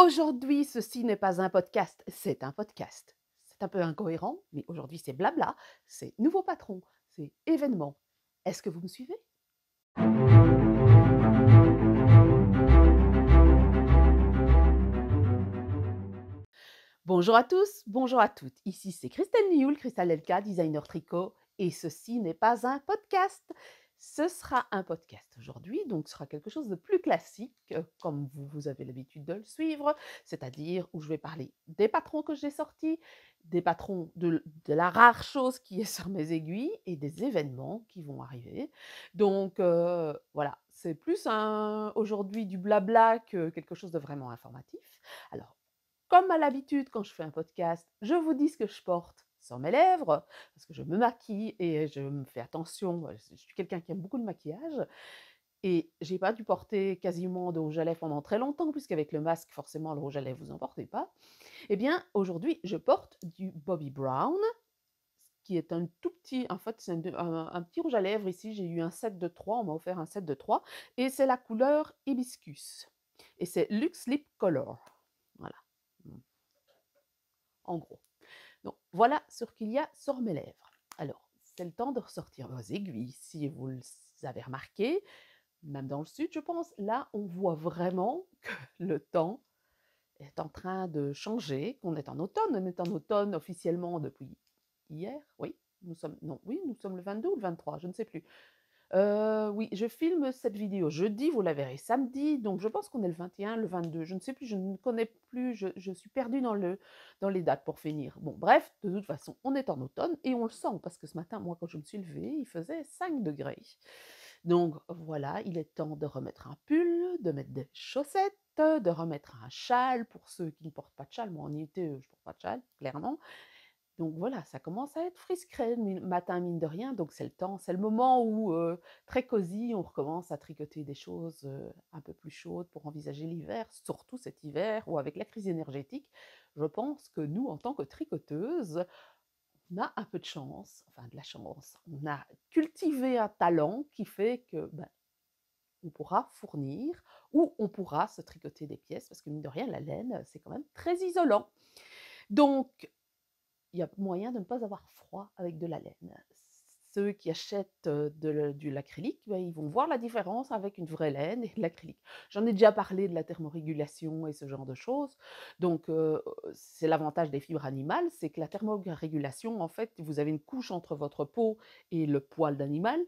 Aujourd'hui, ceci n'est pas un podcast, c'est un podcast. C'est un peu incohérent, mais aujourd'hui c'est blabla, c'est nouveau patron, c'est événement. Est-ce que vous me suivez? Bonjour à tous, bonjour à toutes. Ici c'est Christelle Nioul, Cristal LK, designer tricot, et ceci n'est pas un podcast. Ce sera un podcast aujourd'hui, donc ce sera quelque chose de plus classique, comme vous avez l'habitude de le suivre, c'est-à-dire où je vais parler des patrons que j'ai sortis, des patrons de la rare chose qui est sur mes aiguilles et des événements qui vont arriver. Donc voilà, c'est plus aujourd'hui du blabla que quelque chose de vraiment informatif. Alors, comme à l'habitude, quand je fais un podcast, je vous dis ce que je porte sur mes lèvres, parce que je me maquille et je me fais attention. Je suis quelqu'un qui aime beaucoup le maquillage et j'ai pas dû porter quasiment de rouge à lèvres pendant très longtemps, puisqu'avec le masque, forcément, le rouge à lèvres, vous n'en portez pas. Eh bien, aujourd'hui, je porte du Bobbi Brown, qui est un tout petit, en fait, c'est un petit rouge à lèvres. Ici, j'ai eu un set de 3, on m'a offert un set de 3, et c'est la couleur Hibiscus. Et c'est Luxe Lip Color. Voilà, en gros. Donc, voilà ce qu'il y a sur mes lèvres. Alors, c'est le temps de ressortir vos aiguilles. Si vous avez remarqué, même dans le sud, je pense, là, on voit vraiment que le temps est en train de changer, qu'on est en automne. On est en automne officiellement depuis hier, oui. Nous sommes le 22 ou le 23, je ne sais plus. Oui, je filme cette vidéo jeudi, vous la verrez samedi, donc je pense qu'on est le 21, le 22, je ne sais plus, je ne connais plus, je suis perdue dans les dates pour finir. Bon, bref, de toute façon, on est en automne et on le sent parce que ce matin, moi, quand je me suis levée, il faisait 5 degrés. Donc voilà, il est temps de remettre un pull, de mettre des chaussettes, de remettre un châle pour ceux qui ne portent pas de châle. Moi, en été, je ne porte pas de châle, clairement. Donc voilà, ça commence à être frisquet le matin, mine de rien, donc c'est le temps, c'est le moment où, très cosy, on recommence à tricoter des choses, un peu plus chaudes pour envisager l'hiver, surtout cet hiver où avec la crise énergétique, je pense que nous, en tant que tricoteuses, on a un peu de chance, enfin de la chance, on a cultivé un talent qui fait que, ben, on pourra fournir ou on pourra se tricoter des pièces parce que mine de rien, la laine, c'est quand même très isolant. Donc il y a moyen de ne pas avoir froid avec de la laine. Ceux qui achètent de l'acrylique, ben, ils vont voir la différence avec une vraie laine et de l'acrylique. J'en ai déjà parlé de la thermorégulation et ce genre de choses. Donc, c'est l'avantage des fibres animales, c'est que la thermorégulation, en fait, vous avez une couche entre votre peau et le poil d'animal,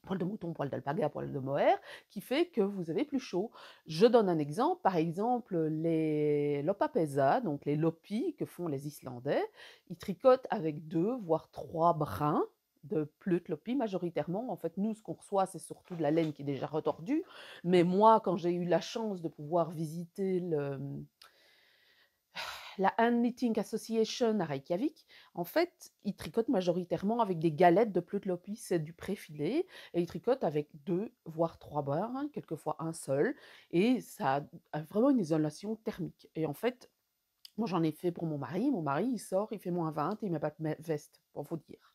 poil de mouton, poil d'alpaga, poil de mohair, qui fait que vous avez plus chaud. Je donne un exemple, par exemple, les lopapeza, donc les lopis que font les Islandais, ils tricotent avec 2 voire 3 brins de lopi majoritairement. En fait, nous, ce qu'on reçoit, c'est surtout de la laine qui est déjà retordue. Mais moi, quand j'ai eu la chance de pouvoir visiter la Hand Knitting Association à Reykjavik, en fait, ils tricotent majoritairement avec des galettes de Plutlopi, c'est du préfilé, et ils tricotent avec 2 voire 3 barres, hein, quelquefois un seul, et ça a vraiment une isolation thermique. Et en fait, moi j'en ai fait pour mon mari il sort, il fait -20 et il met pas de veste, pour vous dire.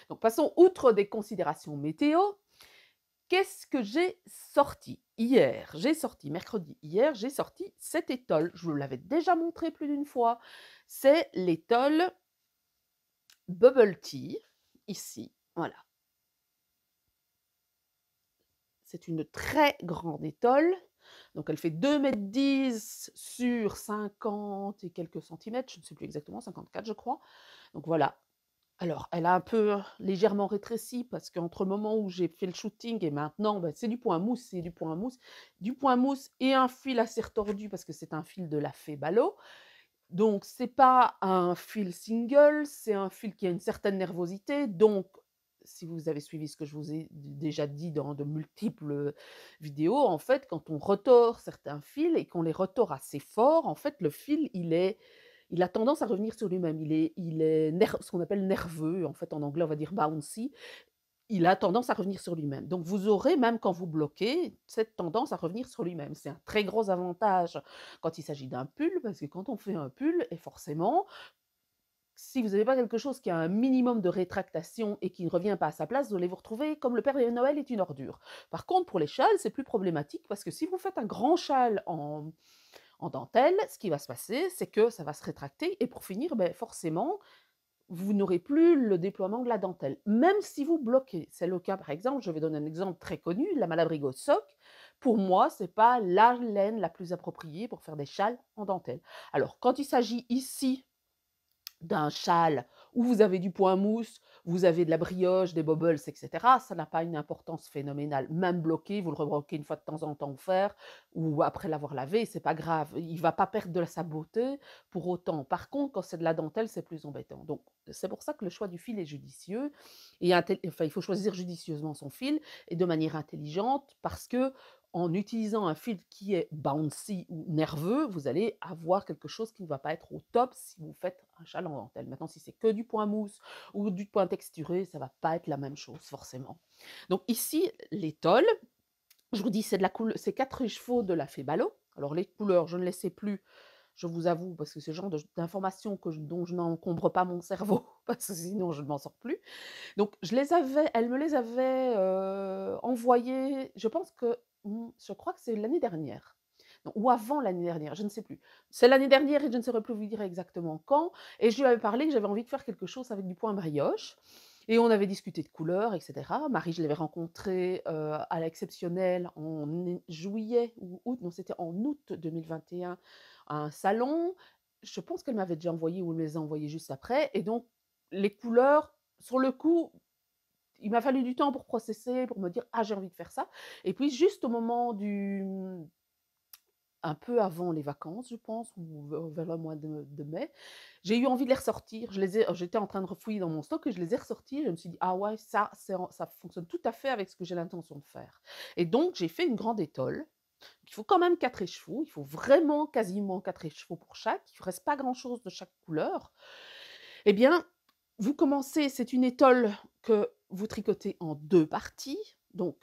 Donc passons outre des considérations météo. Qu'est-ce que j'ai sorti hier? J'ai sorti mercredi. Hier, j'ai sorti cette étole. Je vous l'avais déjà montré plus d'une fois. C'est l'étole Bubble Tea, ici. Voilà. C'est une très grande étole. Donc, elle fait 2,10 m sur 50 et quelques centimètres. Je ne sais plus exactement, 54, je crois. Donc, voilà. Alors, elle a un peu légèrement rétréci parce qu'entre le moment où j'ai fait le shooting et maintenant, bah, c'est du point mousse, c'est du point mousse. Du point mousse et un fil assez retordu parce que c'est un fil de la Fée Ballot. Donc, c'est pas un fil single, c'est un fil qui a une certaine nervosité. Donc, si vous avez suivi ce que je vous ai déjà dit dans de multiples vidéos, en fait, quand on retord certains fils et qu'on les retord assez fort, en fait, le fil, il a tendance à revenir sur lui-même. Ce qu'on appelle nerveux, en fait, en anglais, on va dire bouncy. Il a tendance à revenir sur lui-même. Donc, vous aurez, même quand vous bloquez, cette tendance à revenir sur lui-même. C'est un très gros avantage quand il s'agit d'un pull, parce que quand on fait un pull, et forcément, si vous n'avez pas quelque chose qui a un minimum de rétractation et qui ne revient pas à sa place, vous allez vous retrouver comme le Père Noël est une ordure. Par contre, pour les châles, c'est plus problématique parce que si vous faites un grand châle en dentelle, ce qui va se passer, c'est que ça va se rétracter et pour finir, beh, forcément, vous n'aurez plus le déploiement de la dentelle, même si vous bloquez. C'est le cas, par exemple, je vais donner un exemple très connu, la Malabrigo Sock. Pour moi, c'est pas la laine la plus appropriée pour faire des châles en dentelle. Alors, quand il s'agit ici d'un châle où vous avez du point mousse, vous avez de la brioche, des bubbles, etc., ça n'a pas une importance phénoménale. Même bloqué, vous le rebloquez une fois de temps en temps au fer ou après l'avoir lavé, c'est pas grave. Il ne va pas perdre de sa beauté pour autant. Par contre, quand c'est de la dentelle, c'est plus embêtant. Donc, c'est pour ça que le choix du fil est judicieux. Et enfin, il faut choisir judicieusement son fil et de manière intelligente parce que en utilisant un fil qui est bouncy ou nerveux, vous allez avoir quelque chose qui ne va pas être au top si vous faites un châle en dentelle. Maintenant, si c'est que du point mousse ou du point texturé, ça ne va pas être la même chose forcément. Donc ici, l'étole, je vous dis, c'est 4 chevaux de la Fébalo. Alors les couleurs, je ne les sais plus, je vous avoue, parce que c'est le genre d'informations dont je n'encombre pas mon cerveau, parce que sinon je ne m'en sors plus. Donc elle me les avait envoyées, je crois que c'est l'année dernière. Non, ou avant l'année dernière, je ne sais plus. C'est l'année dernière et je ne saurais plus vous dire exactement quand. Et je lui avais parlé que j'avais envie de faire quelque chose avec du point brioche. Et on avait discuté de couleurs, etc. Marie, je l'avais rencontrée à l'exceptionnel en juillet ou août, non, c'était en août 2021, à un salon. Je pense qu'elle m'avait déjà envoyé ou elle me les a envoyés juste après. Et donc, les couleurs, sur le coup, il m'a fallu du temps pour processer, pour me dire: «Ah, j'ai envie de faire ça» et puis juste au moment un peu avant les vacances, je pense, ou vers le mois de mai, j'ai eu envie de les ressortir. J'étais en train de refouiller dans mon stock et je les ai ressortis. Je me suis dit: «Ah ouais, ça fonctionne tout à fait avec ce que j'ai l'intention de faire» et donc j'ai fait une grande étole. Il faut quand même 4 écheveaux, il faut vraiment quasiment 4 écheveaux pour chaque. Il ne reste pas grand-chose de chaque couleur. Eh bien, vous commencez, c'est une étole que vous tricotez en 2 parties. Donc,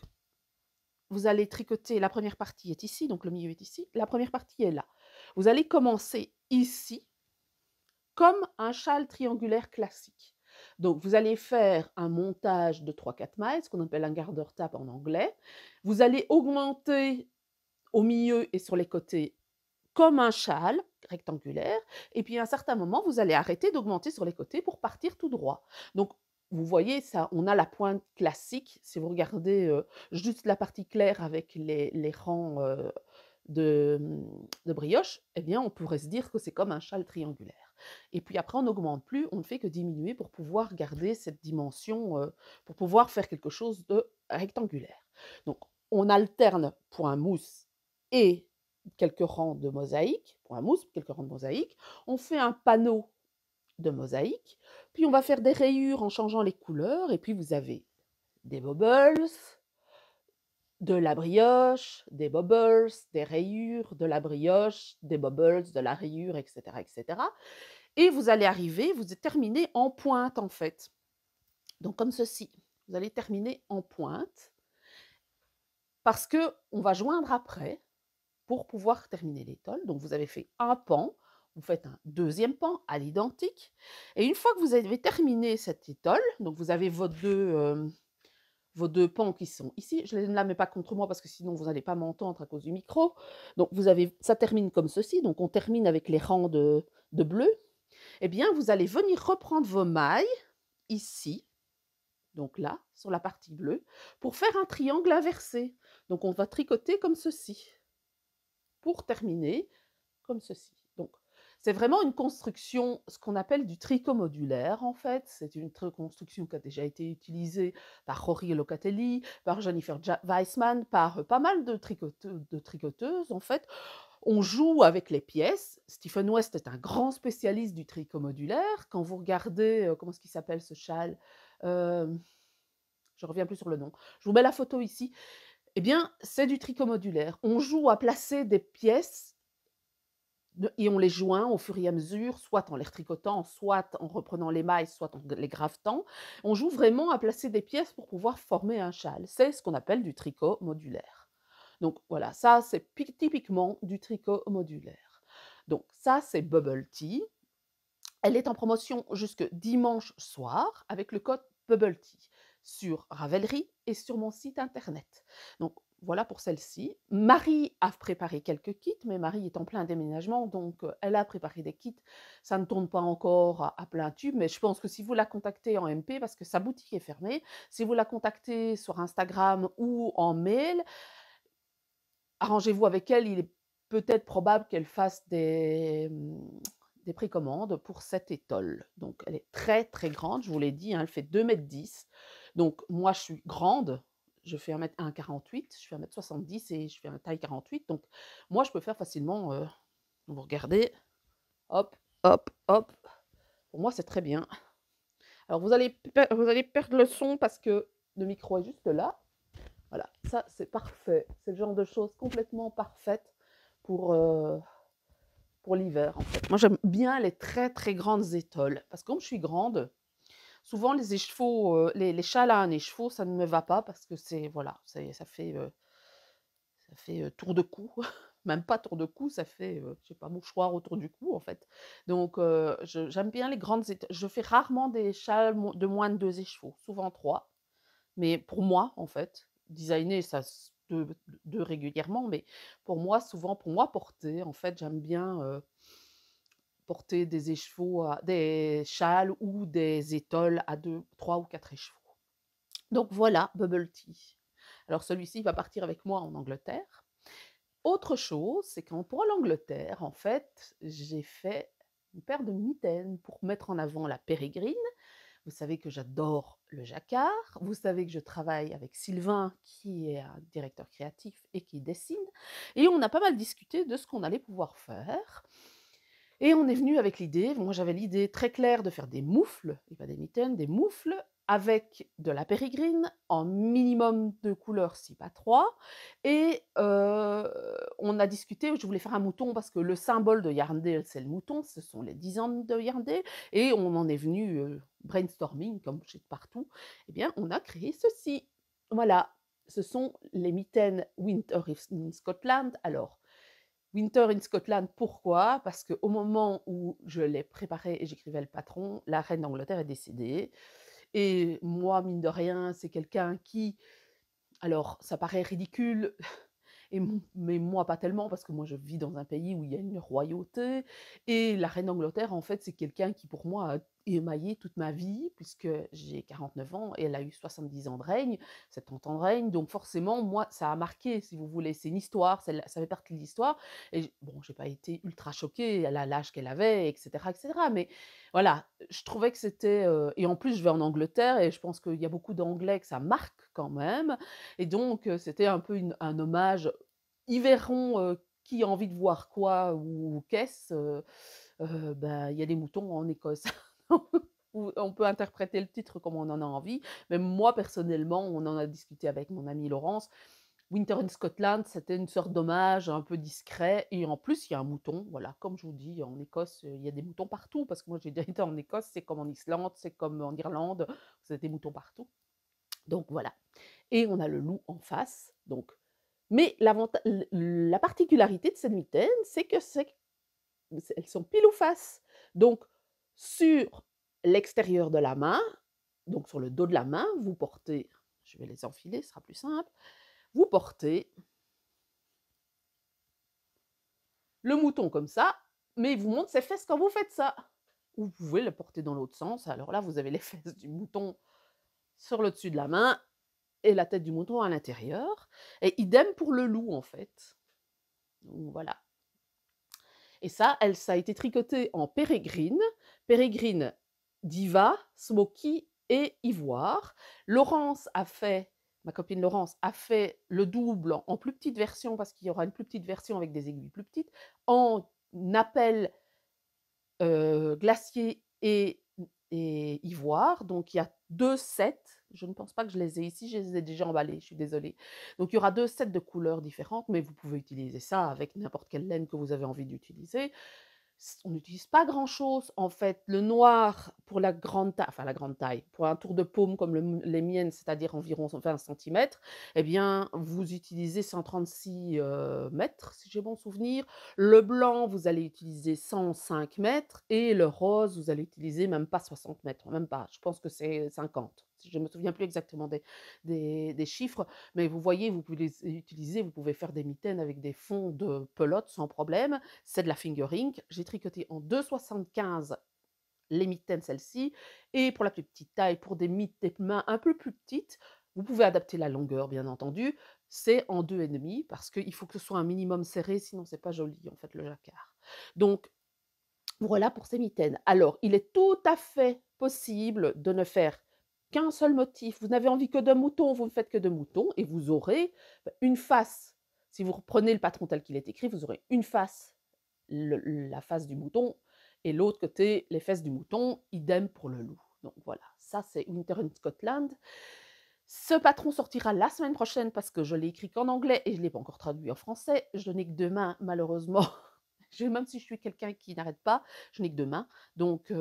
vous allez tricoter, la première partie est ici, donc le milieu est ici, la première partie est là. Vous allez commencer ici, comme un châle triangulaire classique. Donc, vous allez faire un montage de 3-4 mailles, ce qu'on appelle un garter tape en anglais. Vous allez augmenter au milieu et sur les côtés comme un châle rectangulaire, et puis à un certain moment, vous allez arrêter d'augmenter sur les côtés pour partir tout droit. Donc, vous voyez, ça, on a la pointe classique. Si vous regardez juste la partie claire avec les rangs de brioche, eh bien, on pourrait se dire que c'est comme un châle triangulaire. Et puis après, on n'augmente plus, on ne fait que diminuer pour pouvoir garder cette dimension, pour pouvoir faire quelque chose de rectangulaire. Donc, on alterne point mousse et quelques rangs de mosaïque, point mousse, quelques rangs de mosaïque. On fait un panneau de mosaïque, puis on va faire des rayures en changeant les couleurs, et puis vous avez des bubbles, de la brioche, des bubbles, des rayures, de la brioche, des bubbles, de la rayure, etc., etc. Et vous allez arriver, vous terminez en pointe en fait. Donc comme ceci, vous allez terminer en pointe, parce que on va joindre après pour pouvoir terminer l'étole. Donc vous avez fait un pan, vous faites un deuxième pan à l'identique, et une fois que vous avez terminé cette étole, donc vous avez vos deux pans qui sont ici, je ne la mets pas contre moi parce que sinon vous n'allez pas m'entendre à cause du micro, donc ça termine comme ceci, donc on termine avec les rangs de bleu, et bien vous allez venir reprendre vos mailles ici, donc là, sur la partie bleue, pour faire un triangle inversé. Donc on va tricoter comme ceci, pour terminer comme ceci. Donc, c'est vraiment une construction, ce qu'on appelle du tricot modulaire, en fait. C'est une construction qui a déjà été utilisée par Rory Locatelli, par Jennifer Weissman, par pas mal de tricoteuses, en fait. On joue avec les pièces. Stephen West est un grand spécialiste du tricot modulaire. Quand vous regardez, comment est-ce qu'il s'appelle ce châle je reviens plus sur le nom. Je vous mets la photo ici. Eh bien, c'est du tricot modulaire. On joue à placer des pièces et on les joint au fur et à mesure, soit en les retricotant, soit en reprenant les mailles, soit en les gravetant. On joue vraiment à placer des pièces pour pouvoir former un châle. C'est ce qu'on appelle du tricot modulaire. Donc voilà, ça c'est typiquement du tricot modulaire. Donc ça c'est Bubble Tea. Elle est en promotion jusque dimanche soir avec le code Bubble Tea sur Ravelry et sur mon site internet. Donc voilà pour celle-ci. Marie a préparé quelques kits, mais Marie est en plein déménagement, donc elle a préparé des kits. Ça ne tourne pas encore à plein tube, mais je pense que si vous la contactez en MP, parce que sa boutique est fermée, si vous la contactez sur Instagram ou en mail, arrangez-vous avec elle, il est peut-être probable qu'elle fasse des précommandes pour cette étole. Donc elle est très, très grande, je vous l'ai dit, hein, elle fait 2,10 m. Donc moi je suis grande, je fais 1,48 m, je fais 1,70 m et je fais un taille 48. Donc moi je peux faire facilement, vous regardez, hop, hop, hop. Pour moi c'est très bien. Alors vous allez perdre le son parce que le micro est juste là. Voilà, ça c'est parfait. C'est le genre de choses complètement parfaites pour, heu, pour l'hiver, en fait. Moi, j'aime bien les très, très grandes étoles parce que comme je suis grande, souvent les écheveaux, les châles à un écheveau, ça ne me va pas parce que c'est voilà, ça fait, tour de cou, même pas tour de cou, ça fait, je sais pas, mouchoir autour du cou, en fait. Donc je j'aime bien les grandes étoles. Je fais rarement des châles de moins de 2 écheveaux, souvent 3. Mais pour moi, en fait, designer, ça se peut 2 régulièrement, mais pour moi, souvent, pour moi porter, en fait, j'aime bien, porter des écheveaux à des châles ou des étoles à 2, 3 ou 4 écheveaux. Donc voilà, Bubble Tea. Alors celui-ci va partir avec moi en Angleterre. Autre chose, c'est quand pour l'Angleterre, en fait, j'ai fait une paire de mitaines pour mettre en avant la pérégrine. Vous savez que j'adore le jacquard. Vous savez que je travaille avec Sylvain, qui est un directeur créatif et qui dessine. Et on a pas mal discuté de ce qu'on allait pouvoir faire. Et on est venu avec l'idée, moi j'avais l'idée très claire de faire des moufles, et pas des mitaines, des moufles avec de la pérégrine en minimum 2 couleurs, si pas 3. Et on a discuté, je voulais faire un mouton parce que le symbole de Yarndale, c'est le mouton, ce sont les 10 ans de Yarndale. Et on en est venu brainstorming, comme chez partout. Eh bien, on a créé ceci. Voilà, ce sont les mitaines Winter in Scotland. Alors, Winter in Scotland, pourquoi? Parce qu'au moment où je l'ai préparé et j'écrivais le patron, la reine d'Angleterre est décédée. Et moi, mine de rien, c'est quelqu'un qui, alors ça paraît ridicule, mais moi pas tellement, parce que moi je vis dans un pays où il y a une royauté. Et la reine d'Angleterre, en fait, c'est quelqu'un qui pour moi a émaillé toute ma vie, puisque j'ai 49 ans et elle a eu 70 ans de règne, 70 ans de règne. Donc forcément, moi, ça a marqué, si vous voulez. C'est une histoire, ça fait partie de l'histoire. Et bon, j'ai pas été ultra choquée, elle a l'âge qu'elle avait, etc., etc. Mais voilà, je trouvais que c'était... et en plus, je vais en Angleterre et je pense qu'il y a beaucoup d'Anglais que ça marque quand même. Et donc, c'était un peu un hommage. Ils verront, qui a envie de voir quoi ou qu'est-ce, bah, il y a des moutons en Écosse. Ou on peut interpréter le titre comme on en a envie, mais moi personnellement, on en a discuté avec mon amie Laurence. Winter in Scotland, c'était une sorte d'hommage un peu discret et en plus, il y a un mouton, voilà, comme je vous dis, en Écosse, il y a des moutons partout parce que moi j'ai déjà été en Écosse, c'est comme en Islande, c'est comme en Irlande, c'est des moutons partout. Donc voilà, et on a le loup en face, donc mais la particularité de ces mitaines, c'est que elles sont pile ou face. Donc sur l'extérieur de la main, donc sur le dos de la main, vous portez, je vais les enfiler, ce sera plus simple, vous portez le mouton comme ça, mais il vous montre ses fesses quand vous faites ça. Ou vous pouvez le porter dans l'autre sens, alors là, vous avez les fesses du mouton sur le dessus de la main et la tête du mouton à l'intérieur. Et idem pour le loup, en fait. Donc voilà. Et ça a été tricoté en pérégrine, pérégrine diva, smoky et ivoire. Ma copine Laurence a fait le double en plus petite version, parce qu'il y aura une plus petite version avec des aiguilles plus petites, en appel glacier et ivoire. Donc il y a 2 sets, je ne pense pas que je les ai ici, je les ai déjà emballés, je suis désolée. Donc il y aura 2 sets de couleurs différentes, mais vous pouvez utiliser ça avec n'importe quelle laine que vous avez envie d'utiliser. On n'utilise pas grand-chose en fait. Le noir pour la grande taille, enfin la grande taille, pour un tour de paume comme les miennes, c'est-à-dire environ 20 centimètres, eh bien, vous utilisez 136 mètres, si j'ai bon souvenir. Le blanc, vous allez utiliser 105 mètres et le rose, vous allez utiliser même pas 60 mètres, même pas. Je pense que c'est 50. Je ne me souviens plus exactement des chiffres, mais vous voyez, vous pouvez les utiliser, vous pouvez faire des mitaines avec des fonds de pelote sans problème. C'est de la fingering. J'ai tricoté en 2,75 les mitaines, celles-ci. Et pour la plus petite taille, pour des mains un peu plus petites, vous pouvez adapter la longueur, bien entendu. C'est en 2,5 parce qu'il faut que ce soit un minimum serré, sinon c'est pas joli, en fait, le jacquard. Donc, voilà pour ces mitaines. Alors, il est tout à fait possible de ne faire qu'un seul motif. Vous n'avez envie que de mouton, vous ne faites que de mouton et vous aurez une face. Si vous reprenez le patron tel qu'il est écrit, vous aurez une face, la face du mouton, et l'autre côté, les fesses du mouton, idem pour le loup. Donc voilà, ça c'est Winter in Scotland. Ce patron sortira la semaine prochaine parce que je l'ai écrit qu'en anglais et je ne l'ai pas encore traduit en français. Je n'ai que 2 mains, malheureusement. Même si je suis quelqu'un qui n'arrête pas, je n'ai que 2 mains. Donc,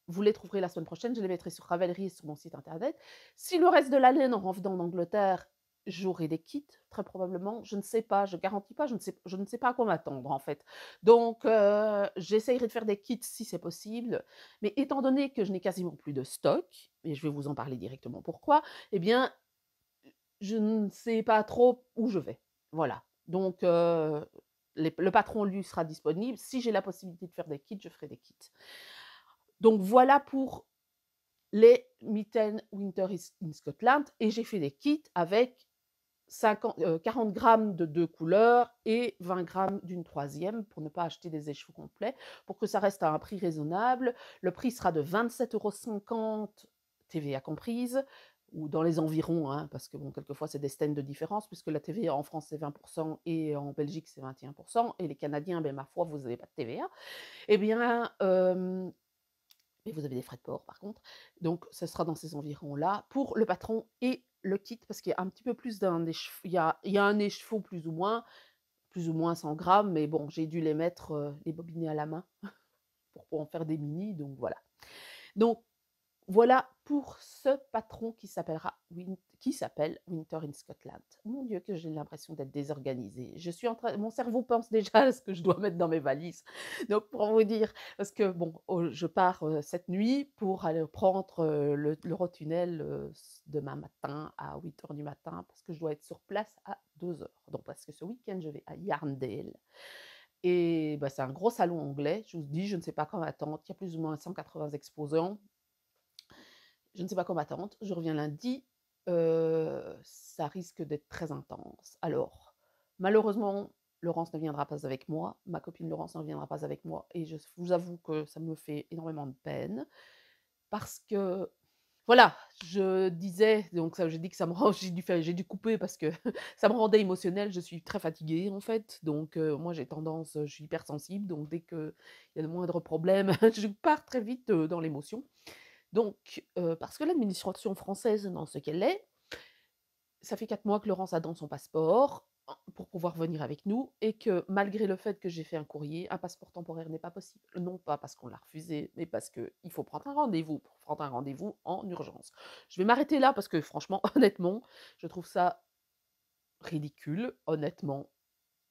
vous les trouverez la semaine prochaine. Je les mettrai sur Ravelry et sur mon site internet. Si le reste de la laine en revenant d'Angleterre, j'aurai des kits, très probablement. Je ne sais pas, je garantis pas, je ne sais pas à quoi m'attendre, en fait. Donc, j'essayerai de faire des kits si c'est possible. Mais étant donné que je n'ai quasiment plus de stock, et je vais vous en parler directement pourquoi, eh bien, je ne sais pas trop où je vais. Voilà. Donc, le patron, lui, sera disponible. Si j'ai la possibilité de faire des kits, je ferai des kits. Donc, voilà pour les mitaines Winter in Scotland. Et j'ai fait des kits avec 40 grammes de 2 couleurs et 20 grammes d'une troisième pour ne pas acheter des écheveaux complets, pour que ça reste à un prix raisonnable. Le prix sera de 27,50 €, TVA comprise, ou dans les environs, hein, parce que bon, quelquefois c'est des cents de différence, puisque la TVA en France c'est 20% et en Belgique c'est 21%, et les Canadiens, ben, ma foi, vous n'avez pas de TVA. Eh bien, mais vous avez des frais de port par contre. Donc, ce sera dans ces environs-là pour le patron et le kit, parce qu'il y a un petit peu plus d'un écheveau, il y a un écheveau plus ou moins 100 grammes, mais bon, j'ai dû les mettre, les bobiner à la main pour en faire des mini, donc voilà. Donc, voilà pour ce patron qui s'appelle Winter in Scotland. Mon Dieu, que j'ai l'impression d'être désorganisée. Mon cerveau pense déjà à ce que je dois mettre dans mes valises. Donc pour vous dire, parce que bon, je pars cette nuit pour aller prendre l'Eurotunnel demain matin à 8 h du matin, parce que je dois être sur place à 2 h. Donc parce que ce week-end, je vais à Yarndale. Et bah, c'est un gros salon anglais. Je vous dis, je ne sais pas quand m'attendre. Il y a plus ou moins 180 exposants. Je ne sais pas quand m'attendre. Je reviens lundi. Ça risque d'être très intense. Alors, malheureusement, Laurence ne viendra pas avec moi. Ma copine Laurence ne viendra pas avec moi. Et je vous avoue que ça me fait énormément de peine. Parce que, voilà, je disais, donc ça, j'ai dit que ça me rend, j'ai dû couper parce que ça me rendait émotionnelle. Je suis très fatiguée, en fait. Donc, moi, je suis hypersensible. Donc, dès qu'il y a le moindre problème, je pars très vite dans l'émotion. Donc, parce que l'administration française dans ce qu'elle est, ça fait 4 mois que Laurence a dans son passeport pour pouvoir venir avec nous, et que malgré le fait que j'ai fait un courrier, un passeport temporaire n'est pas possible. Non pas parce qu'on l'a refusé, mais parce qu'il faut prendre un rendez-vous, pour prendre un rendez-vous en urgence. Je vais m'arrêter là parce que franchement, honnêtement, je trouve ça ridicule, honnêtement,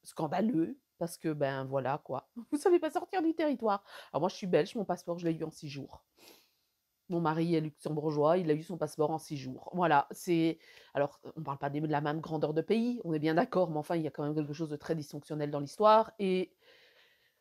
scandaleux, parce que, ben, voilà quoi, vous savez pas sortir du territoire. Alors moi je suis belge, mon passeport je l'ai eu en 6 jours. Mon mari est luxembourgeois, il a eu son passeport en 6 jours. Voilà, alors, on ne parle pas de la même grandeur de pays, on est bien d'accord, mais enfin, il y a quand même quelque chose de très dysfonctionnel dans l'histoire, et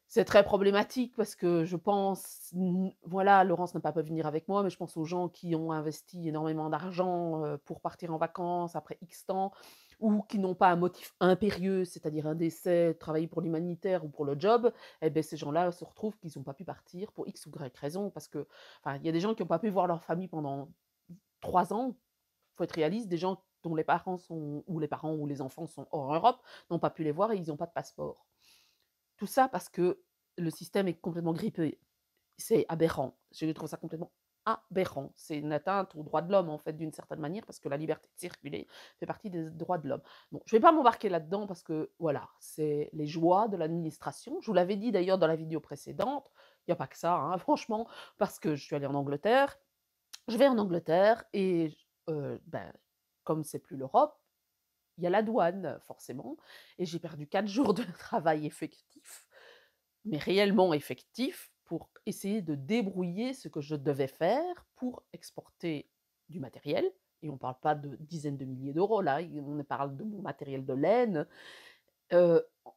c'est très problématique parce que je pense, voilà, Laurence n'a pas pu venir avec moi, mais je pense aux gens qui ont investi énormément d'argent, pour partir en vacances après X temps, ou qui n'ont pas un motif impérieux, c'est-à-dire un décès, travailler pour l'humanitaire ou pour le job. Et beh, ces gens-là se retrouvent qu'ils n'ont pas pu partir pour X ou Y raison, parce que, enfin, il y a des gens qui n'ont pas pu voir leur famille pendant 3 ans. Il faut être réaliste, des gens dont les parents ou les enfants sont hors Europe, n'ont pas pu les voir et ils n'ont pas de passeport. Tout ça parce que le système est complètement grippé. C'est aberrant. Je trouve ça complètement aberrant. C'est une atteinte aux droits de l'homme, en fait, d'une certaine manière, parce que la liberté de circuler fait partie des droits de l'homme. Bon, je ne vais pas m'embarquer là-dedans parce que, voilà, c'est les joies de l'administration. Je vous l'avais dit d'ailleurs dans la vidéo précédente, il n'y a pas que ça, hein, franchement, parce que je suis allée en Angleterre. Je vais en Angleterre et ben, comme c'est plus l'Europe, il y a la douane, forcément, et j'ai perdu 4 jours de travail effectif, mais réellement effectif, pour essayer de débrouiller ce que je devais faire pour exporter du matériel, et on ne parle pas de dizaines de milliers d'euros là, on parle de mon matériel de laine,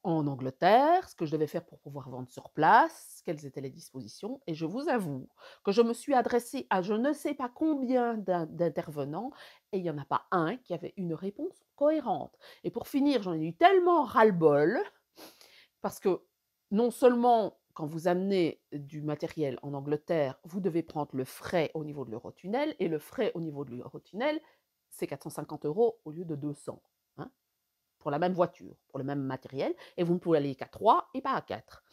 en Angleterre, ce que je devais faire pour pouvoir vendre sur place, quelles étaient les dispositions, et je vous avoue que je me suis adressée à je ne sais pas combien d'intervenants et il y en a pas un qui avait une réponse cohérente, et pour finir, j'en ai eu tellement ras-le-bol parce que non seulement quand vous amenez du matériel en Angleterre, vous devez prendre le frais au niveau de l'Eurotunnel, et le frais au niveau de l'Eurotunnel, c'est 450 € au lieu de 200, hein, pour la même voiture, pour le même matériel, et vous ne pouvez aller qu'à 3 et pas à 4.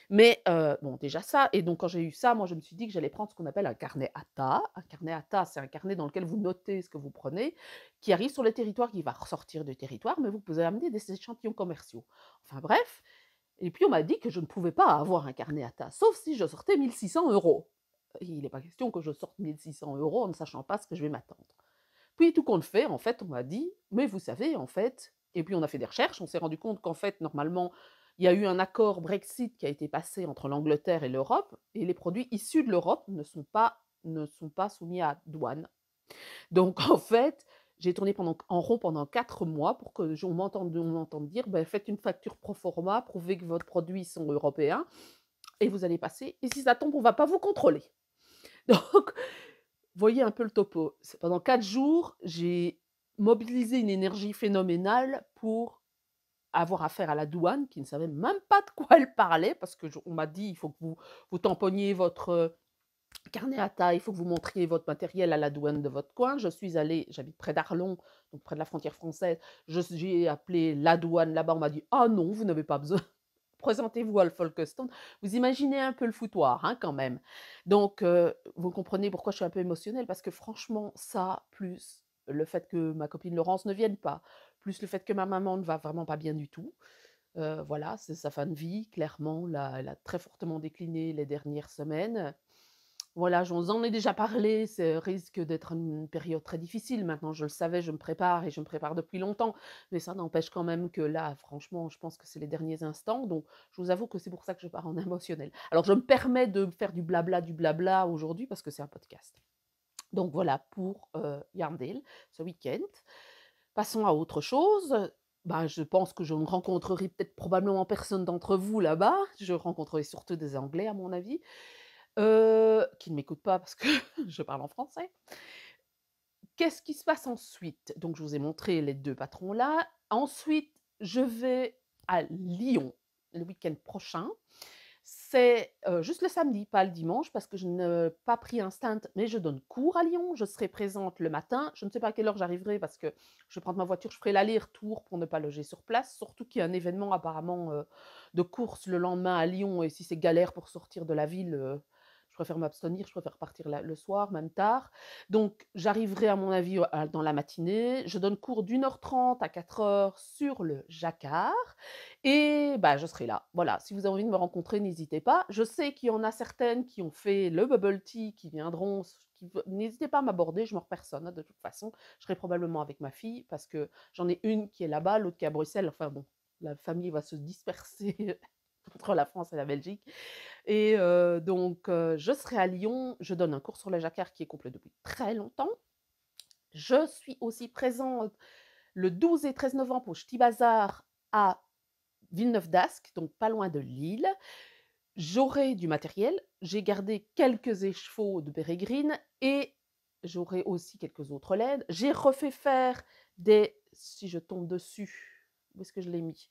Mais bon, déjà ça, et donc quand j'ai eu ça, moi je me suis dit que j'allais prendre ce qu'on appelle un carnet ATA. Un carnet ATA, c'est un carnet dans lequel vous notez ce que vous prenez, qui arrive sur le territoire, qui va ressortir du territoire, mais vous pouvez amener des échantillons commerciaux. Enfin bref, et puis on m'a dit que je ne pouvais pas avoir un carnet ATA, sauf si je sortais 1 600 €. Il n'est pas question que je sorte 1 600 € en ne sachant pas ce que je vais m'attendre. Puis tout compte fait, en fait, on m'a dit: «Mais vous savez, en fait», et puis on a fait des recherches, on s'est rendu compte qu'en fait, normalement, il y a eu un accord Brexit qui a été passé entre l'Angleterre et l'Europe, et les produits issus de l'Europe ne sont pas soumis à douane. Donc en fait, j'ai tourné en rond pendant 4 mois pour que on m'entende dire: «Beh, faites une facture pro forma, prouvez que vos produits sont européens et vous allez passer, et si ça tombe, on ne va pas vous contrôler». Donc voyez un peu le topo. C'est pendant 4 jours, j'ai mobilisé une énergie phénoménale pour avoir affaire à la douane qui ne savait même pas de quoi elle parlait, parce que on m'a dit: «Il faut que vous tamponniez votre, carnet à taille, il faut que vous montriez votre matériel à la douane de votre coin». Je suis allée, j'habite près d'Arlon, donc près de la frontière française. J'ai appelé la douane là-bas, on m'a dit: «Ah non, vous n'avez pas besoin, présentez-vous à Folkestone». Vous imaginez un peu le foutoir, hein, quand même. Donc vous comprenez pourquoi je suis un peu émotionnelle, parce que franchement ça, plus le fait que ma copine Laurence ne vienne pas, plus le fait que ma maman ne va vraiment pas bien du tout, voilà, c'est sa fin de vie clairement, là, elle a très fortement décliné les dernières semaines. Voilà, je vous en ai déjà parlé, ça risque d'être une période très difficile. Maintenant, je le savais, je me prépare, et je me prépare depuis longtemps, mais ça n'empêche quand même que là, franchement, je pense que c'est les derniers instants, donc je vous avoue que c'est pour ça que je pars en émotionnel. Alors je me permets de faire du blabla aujourd'hui parce que c'est un podcast. Donc voilà pour, Yarndale, ce week-end. Passons à autre chose. Ben, je pense que je ne rencontrerai peut-être probablement personne d'entre vous là-bas. Je rencontrerai surtout des Anglais à mon avis. Qui ne m'écoutent pas parce que je parle en français. Qu'est-ce qui se passe ensuite? Donc je vous ai montré les 2 patrons là. Ensuite, je vais à Lyon le week-end prochain. C'est, juste le samedi, pas le dimanche, parce que je n'ai pas pris un stand, mais je donne cours à Lyon. Je serai présente le matin. Je ne sais pas à quelle heure j'arriverai parce que je vais prendre ma voiture, je ferai l'aller-retour pour ne pas loger sur place, surtout qu'il y a un événement apparemment, de course le lendemain à Lyon, et si c'est galère pour sortir de la ville, je préfère m'abstenir, je préfère partir le soir, même tard. Donc j'arriverai à mon avis, dans la matinée. Je donne cours d'1 h 30 à 4 h sur le Jacquard, et bah, je serai là. Voilà, si vous avez envie de me rencontrer, n'hésitez pas. Je sais qu'il y en a certaines qui ont fait le bubble tea, qui viendront, n'hésitez pas à m'aborder, je mords personne, hein, de toute façon. Je serai probablement avec ma fille parce que j'en ai une qui est là-bas, l'autre qui est à Bruxelles. Enfin bon, la famille va se disperser entre la France et la Belgique, et donc je serai à Lyon. Je donne un cours sur le Jacquard qui est complet depuis très longtemps. Je suis aussi présente le 12 et 13 novembre au Ch'ti Bazar à Villeneuve d'Ascq, donc pas loin de Lille. J'aurai du matériel, j'ai gardé quelques échevaux de Pérégrine, et j'aurai aussi quelques autres LED. J'ai refait faire si je tombe dessus, où est-ce que je l'ai mis?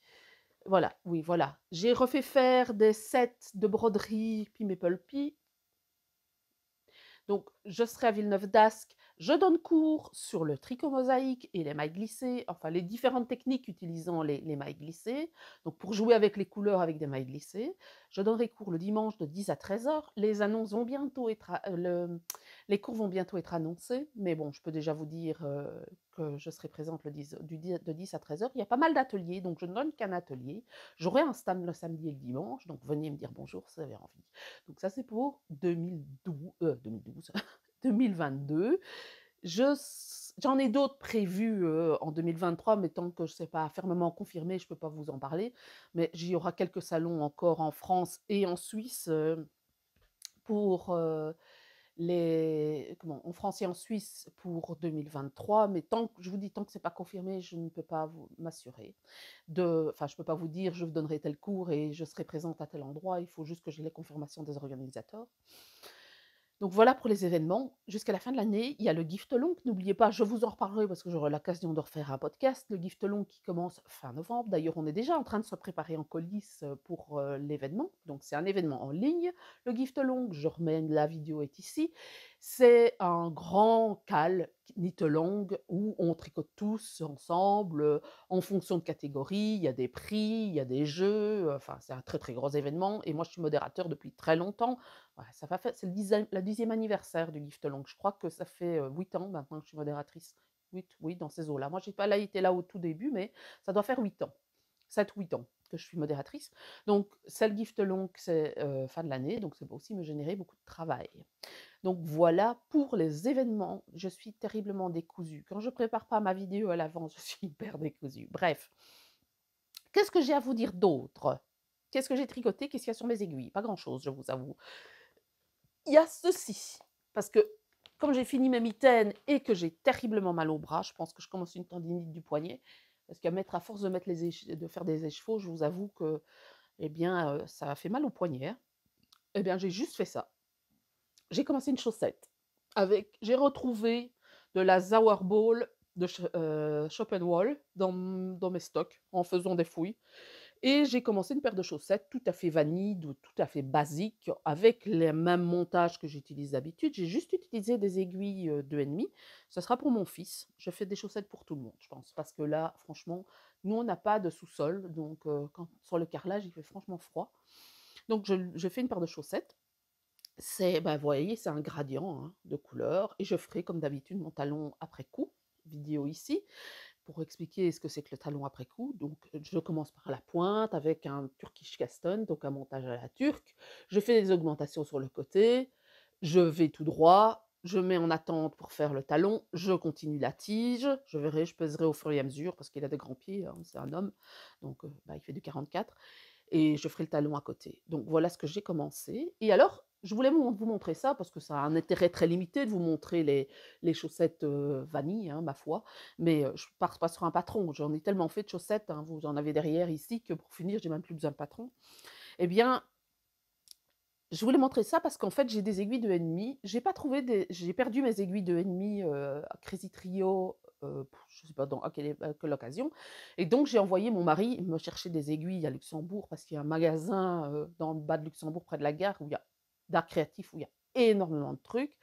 Voilà, oui, voilà. J'ai refait faire des sets de broderie Pi Maple Pi. Donc je serai à Villeneuve d'Ascq Je donne cours sur le tricot mosaïque et les mailles glissées, enfin les différentes techniques utilisant les mailles glissées, donc pour jouer avec les couleurs avec des mailles glissées. Je donnerai cours le dimanche de 10 à 13 heures. Les annonces vont bientôt être les cours vont bientôt être annoncés, mais bon, je peux déjà vous dire, que je serai présente de 10 à 13 heures. Il y a pas mal d'ateliers, donc je ne donne qu'un atelier. J'aurai un stand le samedi et le dimanche, donc venez me dire bonjour si vous avez envie. Donc ça, c'est pour 2012, 2022. J'en ai d'autres prévus en 2023, mais tant que je ne sais pas fermement confirmé, je ne peux pas vous en parler. Mais il y aura quelques salons encore en France et en Suisse pour en France et en Suisse pour 2023. Mais je vous dis, tant que c'est pas confirmé, je ne peux pas vous m'assurer. Enfin, je peux pas vous dire, je vous donnerai tel cours et je serai présente à tel endroit. Il faut juste que j'ai les confirmations des organisateurs. Donc voilà pour les événements. Jusqu'à la fin de l'année, il y a le Giftelong. N'oubliez pas, je vous en reparlerai parce que j'aurai l'occasion de refaire un podcast. Le Giftelong qui commence fin novembre. D'ailleurs, on est déjà en train de se préparer en coulisses pour l'événement. Donc c'est un événement en ligne. Le Giftelong, je remets la vidéo est ici. C'est un grand cal knit-along où on tricote tous ensemble en fonction de catégories. Il y a des prix, il y a des jeux. Enfin, c'est un très très gros événement. Et moi, je suis modérateur depuis très longtemps. Ouais, ça va faire c'est le 10e anniversaire du Giftelong. Je crois que ça fait, 8 ans maintenant que je suis modératrice. 8, oui, dans ces eaux-là. Moi, j'ai pas été là au tout début, mais ça doit faire 8 ans. 7 ou 8 ans que je suis modératrice. Donc c'est le Giftelong, c'est, fin de l'année, donc ça va aussi me générer beaucoup de travail. Donc voilà pour les événements. Je suis terriblement décousue. Quand je prépare pas ma vidéo à l'avance, je suis hyper décousue. Bref, qu'est-ce que j'ai à vous dire d'autre? Qu'est-ce que j'ai tricoté? Qu'est-ce qu'il y a sur mes aiguilles? Pas grand-chose, je vous avoue. Il y a ceci, parce que comme j'ai fini mes mitaines et que j'ai terriblement mal au bras, je pense que je commence une tendinite du poignet, parce qu'à mettre à force de faire des échevaux, je vous avoue que, eh bien, ça a fait mal au poignet, hein. Eh bien, j'ai juste fait ça. J'ai commencé une chaussette j'ai retrouvé de la Zauberball de Shop n Wall dans mes stocks en faisant des fouilles. Et j'ai commencé une paire de chaussettes tout à fait vanille, tout à fait basique, avec les mêmes montages que j'utilise d'habitude. J'ai juste utilisé des aiguilles 2,5. Ce sera pour mon fils. Je fais des chaussettes pour tout le monde, je pense. Parce que là, franchement, nous, on n'a pas de sous-sol. Donc, sur le carrelage, il fait franchement froid. Donc, je fais une paire de chaussettes. Vous voyez, c'est un gradient hein, de couleur. Et je ferai, comme d'habitude, mon talon après coup. Vidéo ici pour expliquer ce que c'est que le talon après coup. Donc, je commence par la pointe avec un Turkish Caston, donc un montage à la turque. Je fais des augmentations sur le côté. Je vais tout droit. Je mets en attente pour faire le talon. Je continue la tige. Je verrai, je pèserai au fur et à mesure parce qu'il a des grands pieds. Hein, c'est un homme. Donc, il fait du 44 et je ferai le talon à côté. Donc voilà ce que j'ai commencé. Et alors, je voulais vous montrer ça parce que ça a un intérêt très limité de vous montrer les chaussettes vanille, hein, ma foi. Mais je ne pars pas sur un patron. J'en ai tellement fait de chaussettes, hein, vous en avez derrière ici, que pour finir, j'ai même plus besoin de patron. Eh bien, je voulais montrer ça parce qu'en fait, j'ai des aiguilles de ennemi. J'ai perdu mes aiguilles de ennemi à Crazy Trio, je ne sais pas à quelle occasion. Et donc, j'ai envoyé mon mari me chercher des aiguilles à Luxembourg parce qu'il y a un magasin dans le bas de Luxembourg, près de la gare, où il y a d'art créatif, où il y a énormément de trucs.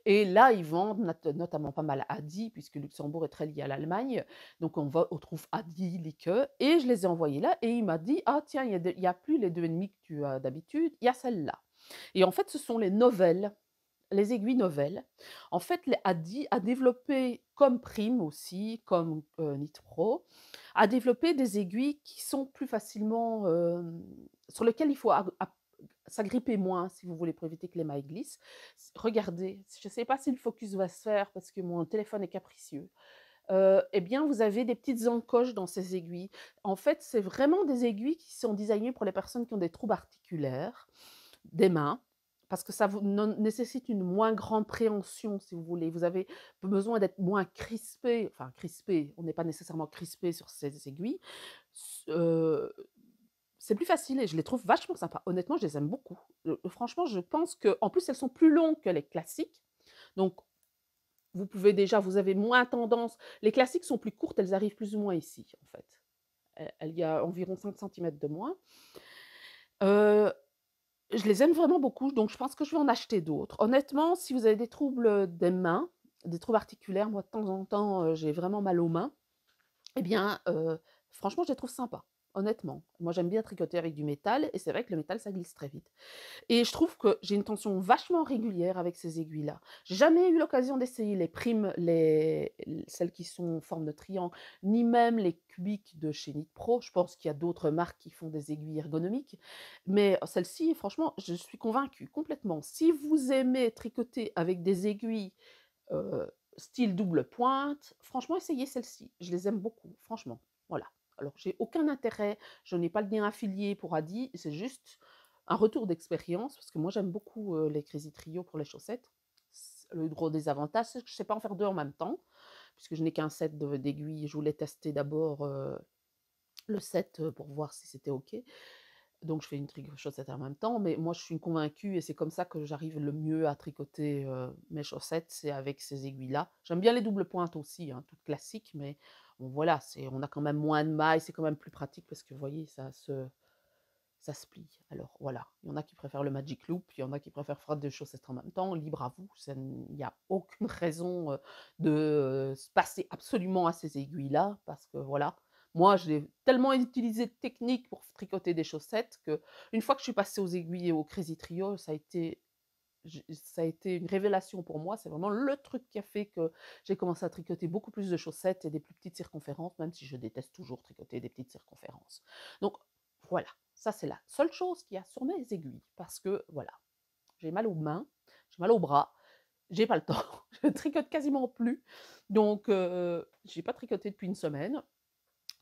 Et là, ils vendent notamment pas mal Adi, puisque Luxembourg est très lié à l'Allemagne. Donc, on trouve Adi, Lique. Et je les ai envoyés là. Et il m'a dit, ah tiens, il y a plus les 2,5 que tu as d'habitude, il y a celle-là. Et en fait, ce sont les novelles, les aiguilles novelles. En fait, Adi a développé, comme Prime aussi, comme Knit Pro, a développé des aiguilles qui sont plus facilement, sur lesquelles il faut s'agripper moins, si vous voulez, pour éviter que les mailles glissent. Regardez, je ne sais pas si le focus va se faire parce que mon téléphone est capricieux. Eh bien, vous avez des petites encoches dans ces aiguilles. En fait, c'est vraiment des aiguilles qui sont designées pour les personnes qui ont des troubles articulaires des mains, parce que ça vous nécessite une moins grande préhension, si vous voulez. Vous avez besoin d'être moins crispé, enfin crispé, on n'est pas nécessairement crispé sur ces aiguilles. C'est plus facile et je les trouve vachement sympas. Honnêtement, je les aime beaucoup. Franchement, je pense qu'en plus, elles sont plus longues que les classiques. Donc, vous avez moins tendance. Les classiques sont plus courtes, elles arrivent plus ou moins ici, en fait. Il y a environ 5 cm de moins. Je les aime vraiment beaucoup, donc je pense que je vais en acheter d'autres. Honnêtement, si vous avez des troubles des mains, des troubles articulaires, moi de temps en temps, j'ai vraiment mal aux mains. Eh bien, franchement, je les trouve sympas, honnêtement. Moi, j'aime bien tricoter avec du métal et c'est vrai que le métal, ça glisse très vite. Et je trouve que j'ai une tension vachement régulière avec ces aiguilles-là. J'ai jamais eu l'occasion d'essayer les primes, celles qui sont en forme de triangle, ni même les cubiques de chez Knit Pro. Je pense qu'il y a d'autres marques qui font des aiguilles ergonomiques. Mais celle-ci, franchement, je suis convaincue complètement. Si vous aimez tricoter avec des aiguilles style double pointe, franchement, essayez celle-ci. Je les aime beaucoup, franchement. Voilà. Alors, j'ai aucun intérêt, je n'ai pas le lien affilié pour Adi, c'est juste un retour d'expérience, parce que moi, j'aime beaucoup les Crazy Trio pour les chaussettes. Le gros désavantage, c'est que je ne sais pas en faire deux en même temps, puisque je n'ai qu'un set d'aiguilles. Je voulais tester d'abord le set pour voir si c'était OK. Donc je fais une chaussette en même temps, mais moi je suis une convaincue et c'est comme ça que j'arrive le mieux à tricoter, mes chaussettes, c'est avec ces aiguilles-là. J'aime bien les doubles pointes aussi, hein, toutes classiques, mais bon voilà, on a quand même moins de mailles, c'est quand même plus pratique parce que vous voyez, ça se plie. Alors voilà, il y en a qui préfèrent le Magic Loop, il y en a qui préfèrent faire 2 chaussettes en même temps, libre à vous, il n'y a aucune raison, de, se passer absolument à ces aiguilles-là parce que voilà. Moi, j'ai tellement utilisé de techniques pour tricoter des chaussettes qu'une fois que je suis passée aux aiguilles et au Crazy Trio, ça a été une révélation pour moi. C'est vraiment le truc qui a fait que j'ai commencé à tricoter beaucoup plus de chaussettes et des plus petites circonférences, même si je déteste toujours tricoter des petites circonférences. Donc voilà, ça c'est la seule chose qu'il y a sur mes aiguilles, parce que voilà, j'ai mal aux mains, j'ai mal aux bras, j'ai pas le temps, je tricote quasiment plus, donc j'ai pas tricoté depuis une semaine.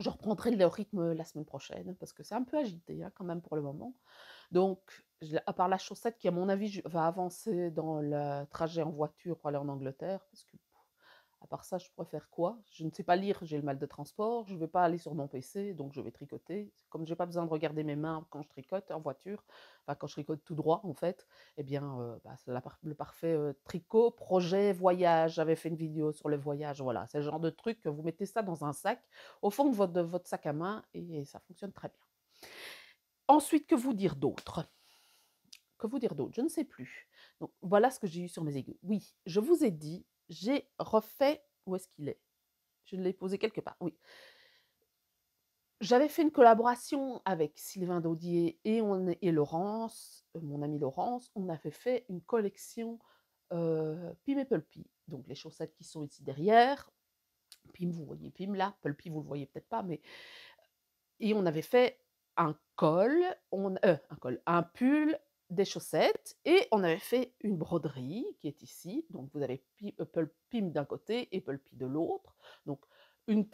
Je reprendrai le rythme la semaine prochaine, parce que c'est un peu agité hein, quand même pour le moment. Donc, à part la chaussette qui, à mon avis, va avancer dans le trajet en voiture pour aller en Angleterre, parce que à part ça, je pourrais faire quoi? Je ne sais pas lire, j'ai le mal de transport, je ne vais pas aller sur mon PC, donc je vais tricoter. Comme je n'ai pas besoin de regarder mes mains quand je tricote en voiture, enfin quand je tricote tout droit en fait, eh bien bah, c'est le parfait tricot, projet, voyage. J'avais fait une vidéo sur le voyage, voilà. C'est le genre de truc que vous mettez ça dans un sac, au fond de votre sac à main, et ça fonctionne très bien. Ensuite, que vous dire d'autre? Que vous dire d'autre? Je ne sais plus. Donc voilà ce que j'ai eu sur mes aiguilles. Oui, je vous ai dit, j'ai refait où est-ce qu'il est? Je l'ai posé quelque part, oui. J'avais fait une collaboration avec Sylvain Daudier et Laurence, mon amie Laurence. On avait fait une collection, Pim et Pulpy. Donc les chaussettes qui sont ici derrière. Pim, vous voyez Pim là, Pulpy vous le voyez peut-être pas, mais et on avait fait un col, un pull, des chaussettes et on avait fait une broderie qui est ici. Donc vous avez Pim d'un côté et Pulpy de l'autre. Donc une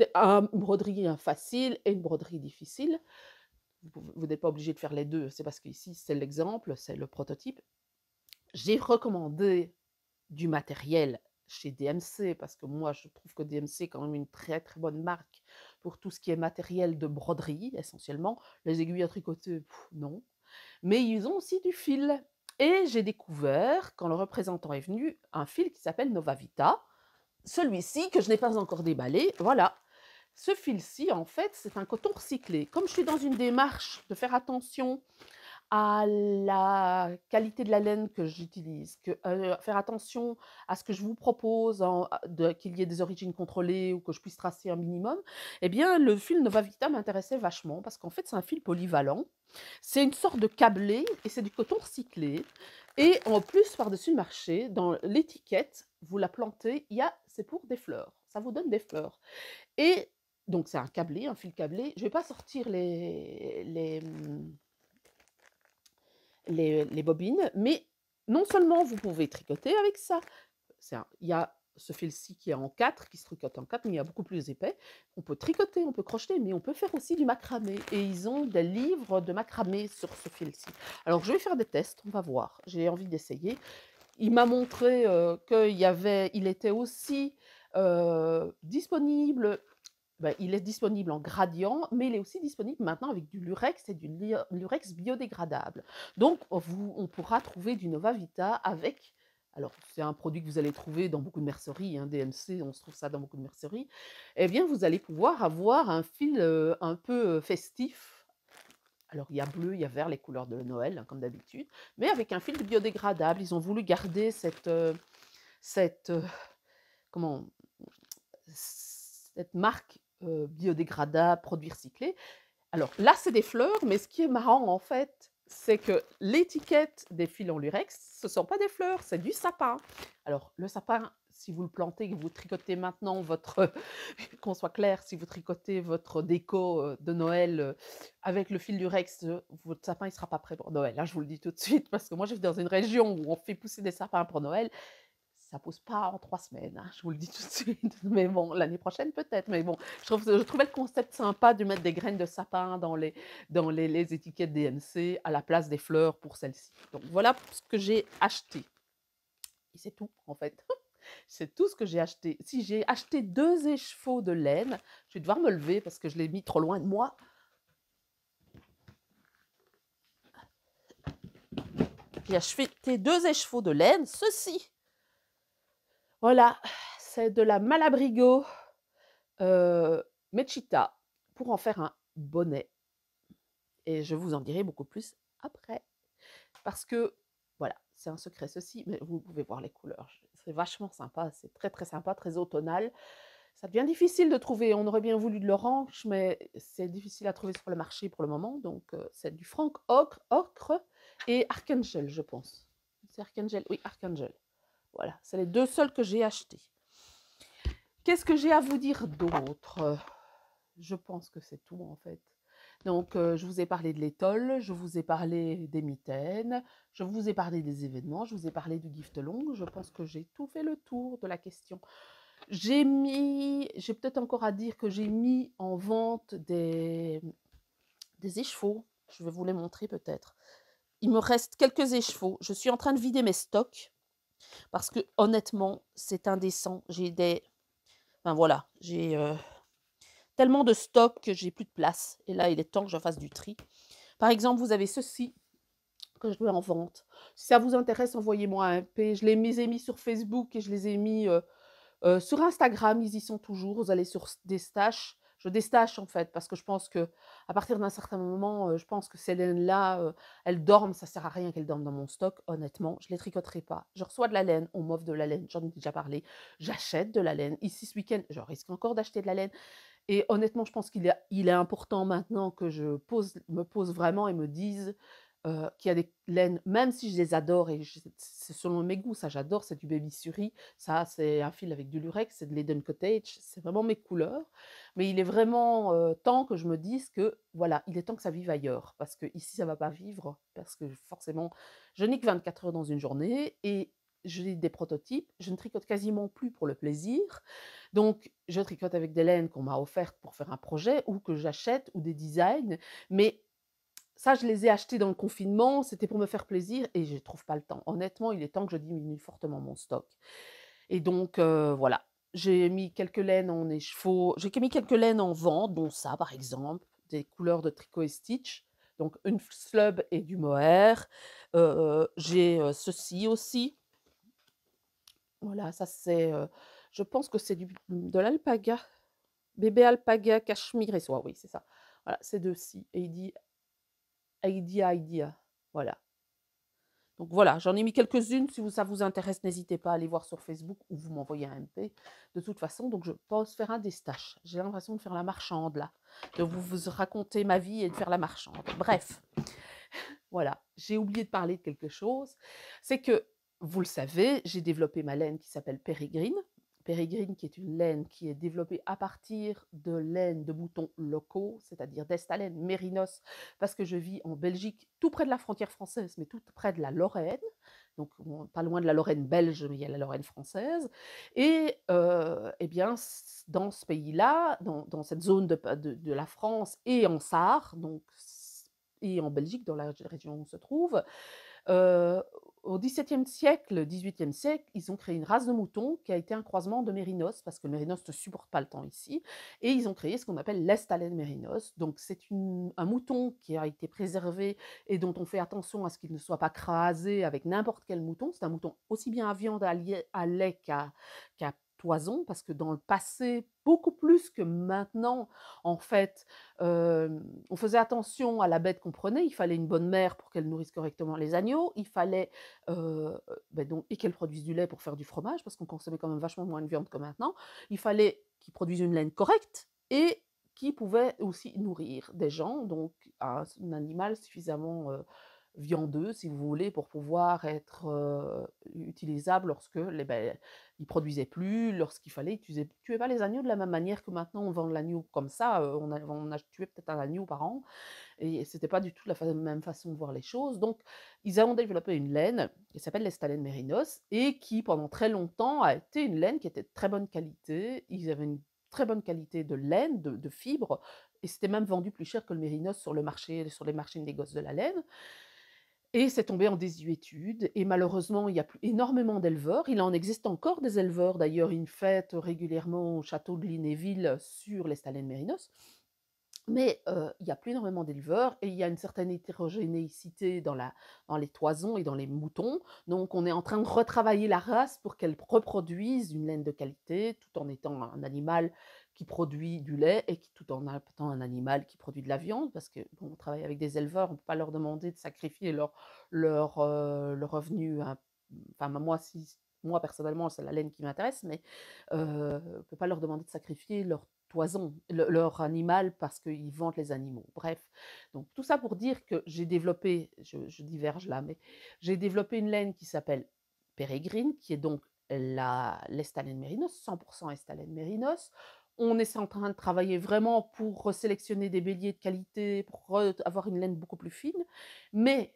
broderie facile et une broderie difficile. Vous n'êtes pas obligé de faire les deux, c'est parce qu'ici c'est l'exemple, c'est le prototype. J'ai recommandé du matériel chez DMC, parce que moi je trouve que DMC est quand même une très très bonne marque pour tout ce qui est matériel de broderie essentiellement. Les aiguilles à tricoter, non. Mais ils ont aussi du fil. Et j'ai découvert, quand le représentant est venu, un fil qui s'appelle Nova Vita. Celui-ci que je n'ai pas encore déballé, voilà. Ce fil-ci, en fait, c'est un coton recyclé. Comme je suis dans une démarche de faire attention à la qualité de la laine que j'utilise, faire attention à ce que je vous propose, qu'il y ait des origines contrôlées ou que je puisse tracer un minimum, eh bien, le fil Nova Vita m'intéressait vachement parce qu'en fait, c'est un fil polyvalent. C'est une sorte de câblé et c'est du coton recyclé. Et en plus, par-dessus le marché, dans l'étiquette, vous la plantez, c'est pour des fleurs. Ça vous donne des fleurs. Et donc, c'est un câblé, un fil câblé. Je ne vais pas sortir les bobines, mais non seulement vous pouvez tricoter avec ça, il y a ce fil-ci qui est en 4, qui se tricote en 4, mais il y a beaucoup plus épais. On peut tricoter, on peut crocheter, mais on peut faire aussi du macramé. Et ils ont des livres de macramé sur ce fil-ci. Alors je vais faire des tests, on va voir. J'ai envie d'essayer. Il m'a montré qu'il était aussi disponible. Il est disponible en gradient, mais il est aussi disponible maintenant avec du lurex et du lurex biodégradable. Donc, on pourra trouver du Nova Vita avec. Alors, c'est un produit que vous allez trouver dans beaucoup de merceries, hein, DMC, on se trouve ça dans beaucoup de merceries. Eh bien, vous allez pouvoir avoir un fil un peu festif. Alors, il y a bleu, il y a vert, les couleurs de Noël, hein, comme d'habitude, mais avec un fil biodégradable. Ils ont voulu garder cette comment cette marque, biodégradable, produits recyclés. Alors là, c'est des fleurs, mais ce qui est marrant, en fait, c'est que l'étiquette des fils en lurex, ce ne sont pas des fleurs, c'est du sapin. Alors le sapin, si vous le plantez, que vous tricotez maintenant votre qu'on soit clair, si vous tricotez votre déco, de Noël, avec le fil lurex, votre sapin, il ne sera pas prêt pour Noël, hein, je vous le dis tout de suite, parce que moi, je vis dans une région où on fait pousser des sapins pour Noël. Ça pousse pas en 3 semaines, hein, je vous le dis tout de suite. Mais bon, l'année prochaine peut-être, mais bon, je trouvais le concept sympa de mettre des graines de sapin dans les étiquettes DMC à la place des fleurs pour celles-ci. Donc voilà ce que j'ai acheté et c'est tout en fait. C'est tout ce que j'ai acheté. Si j'ai acheté 2 écheveaux de laine, je vais devoir me lever parce que je l'ai mis trop loin de moi. J'ai acheté 2 écheveaux de laine, ceci. Voilà, c'est de la Malabrigo Mechita pour en faire un bonnet et je vous en dirai beaucoup plus après. Parce que, voilà, c'est un secret ceci, mais vous pouvez voir les couleurs. C'est vachement sympa, c'est très, très sympa, très automnal. Ça devient difficile de trouver, on aurait bien voulu de l'orange, mais c'est difficile à trouver sur le marché pour le moment, donc c'est du Frank Ocre et Archangel, je pense. C'est Archangel? Oui, Archangel. Voilà, c'est les 2 seuls que j'ai achetés. Qu'est-ce que j'ai à vous dire d'autre? Je pense que c'est tout en fait. Donc, je vous ai parlé de l'étole, je vous ai parlé des mitaines, je vous ai parlé des événements, je vous ai parlé du gift long. Je pense que j'ai tout fait le tour de la question. J'ai peut-être encore à dire que j'ai mis en vente des écheveaux. Je vais vous les montrer peut-être. Il me reste quelques écheveaux. Je suis en train de vider mes stocks parce que honnêtement, c'est indécent. Enfin voilà, j'ai tellement de stocks que j'ai plus de place. Et là, il est temps que je fasse du tri. Par exemple, vous avez ceci que je mets en vente. Si ça vous intéresse, envoyez-moi un P. Je les ai mis sur Facebook et je les ai mis sur Instagram. Ils y sont toujours. Vous allez sur Destache. Je déstache en fait parce que je pense que à partir d'un certain moment, je pense que ces laines-là, elles dorment. Ça sert à rien qu'elles dorment dans mon stock. Honnêtement, je les tricoterai pas. Je reçois de la laine, on m'offre de la laine. J'en ai déjà parlé. J'achète de la laine. Ici ce week-end, je risque encore d'acheter de la laine. Et honnêtement, je pense qu'il est important maintenant que me pose vraiment et me dise qu'il y a des laines, même si je les adore et c'est selon mes goûts, ça j'adore, c'est du Baby Suri, ça c'est un fil avec du lurex, c'est de l'Eden Cottage, c'est vraiment mes couleurs. Mais il est vraiment temps que je me dise que voilà, il est temps que ça vive ailleurs, parce que ici ça va pas vivre, parce que forcément, je n'ai que 24 heures dans une journée et j'ai des prototypes, je ne tricote quasiment plus pour le plaisir. Donc, je tricote avec des laines qu'on m'a offertes pour faire un projet ou que j'achète ou des designs. Mais ça, je les ai achetés dans le confinement, c'était pour me faire plaisir et je ne trouve pas le temps. Honnêtement, il est temps que je diminue fortement mon stock. Et donc, voilà, j'ai mis quelques laines en écheveau, j'ai mis quelques laines en vente, dont ça, par exemple, des couleurs de Tricot et Stitch. Donc, une slub et du mohair. J'ai ceci aussi. Voilà, ça c'est, je pense que c'est de l'alpaga. Bébé alpaga, cachemire et soie, oui, c'est ça. Voilà, ces 2-ci. Idea. Voilà. Donc voilà, j'en ai mis quelques-unes. Si ça vous intéresse, n'hésitez pas à aller voir sur Facebook ou vous m'envoyez un MP. De toute façon, donc je pense faire un déstache. J'ai l'impression de faire la marchande là, de vous raconter ma vie et de faire la marchande. Bref, voilà. J'ai oublié de parler de quelque chose. C'est que, vous le savez, j'ai développé ma laine qui s'appelle Pérégrine. Pérégrine qui est une laine qui est développée à partir de laine de moutons locaux, c'est-à-dire d'Estalaine mérinos, parce que je vis en Belgique, tout près de la frontière française, mais tout près de la Lorraine. Donc, pas loin de la Lorraine belge, mais il y a la Lorraine française. Et eh bien, dans ce pays-là, dans cette zone de la France et en Sarre, donc, et en Belgique, dans la région où on se trouve, Heu, au XVIIe siècle, XVIIIe siècle, ils ont créé une race de moutons qui a été un croisement de mérinos, parce que le mérinos ne supporte pas le temps ici, et ils ont créé ce qu'on appelle l'Estalaine mérinos. Donc c'est un mouton qui a été préservé et dont on fait attention à ce qu'il ne soit pas crasé avec n'importe quel mouton. C'est un mouton aussi bien à viande, à lait qu'à toison parce que dans le passé, beaucoup plus que maintenant, en fait, on faisait attention à la bête qu'on prenait. Il fallait une bonne mère pour qu'elle nourrisse correctement les agneaux. Il fallait, donc et qu'elle produise du lait pour faire du fromage parce qu'on consommait quand même vachement moins de viande que maintenant. Il fallait qu'ils produisent une laine correcte et qui pouvait aussi nourrir des gens, donc un animal suffisamment, viandeux, si vous voulez, pour pouvoir être, utilisable lorsque ils produisaient plus, lorsqu'il fallait tuer pas les agneaux de la même manière que maintenant on vend l'agneau comme ça, on a tué peut-être un agneau par an et c'était pas du tout la même façon de voir les choses. Donc ils ont développé une laine qui s'appelle l'Estalen mérinos et qui pendant très longtemps a été une laine qui était de très bonne qualité. Ils avaient une très bonne qualité de laine, de fibres et c'était même vendu plus cher que le mérinos sur les marchés de négoce de la laine. Et c'est tombé en désuétude et malheureusement, il y a plus énormément d'éleveurs. Il en existe encore des éleveurs, d'ailleurs, ils fêtent régulièrement au château de Linéville sur les Stalen mérinos. Mais il y a plus énormément d'éleveurs et il y a une certaine hétérogénéité dans les toisons et dans les moutons. Donc on est en train de retravailler la race pour qu'elle reproduise une laine de qualité, tout en étant un animal qui produit du lait et qui tout en étant un animal qui produit de la viande. Parce que bon, on travaille avec des éleveurs, on ne peut pas leur demander de sacrifier leur revenu, enfin moi personnellement, c'est la laine qui m'intéresse, mais on ne peut pas leur demander de sacrifier leur toison, leur animal parce qu'ils vendent les animaux. Bref, donc tout ça pour dire que j'ai développé, je diverge là, mais j'ai développé une laine qui s'appelle Pérégrine, qui est donc l'Estalen mérinos, 100% Estalen mérinos. On est en train de travailler vraiment pour sélectionner des béliers de qualité, pour avoir une laine beaucoup plus fine, mais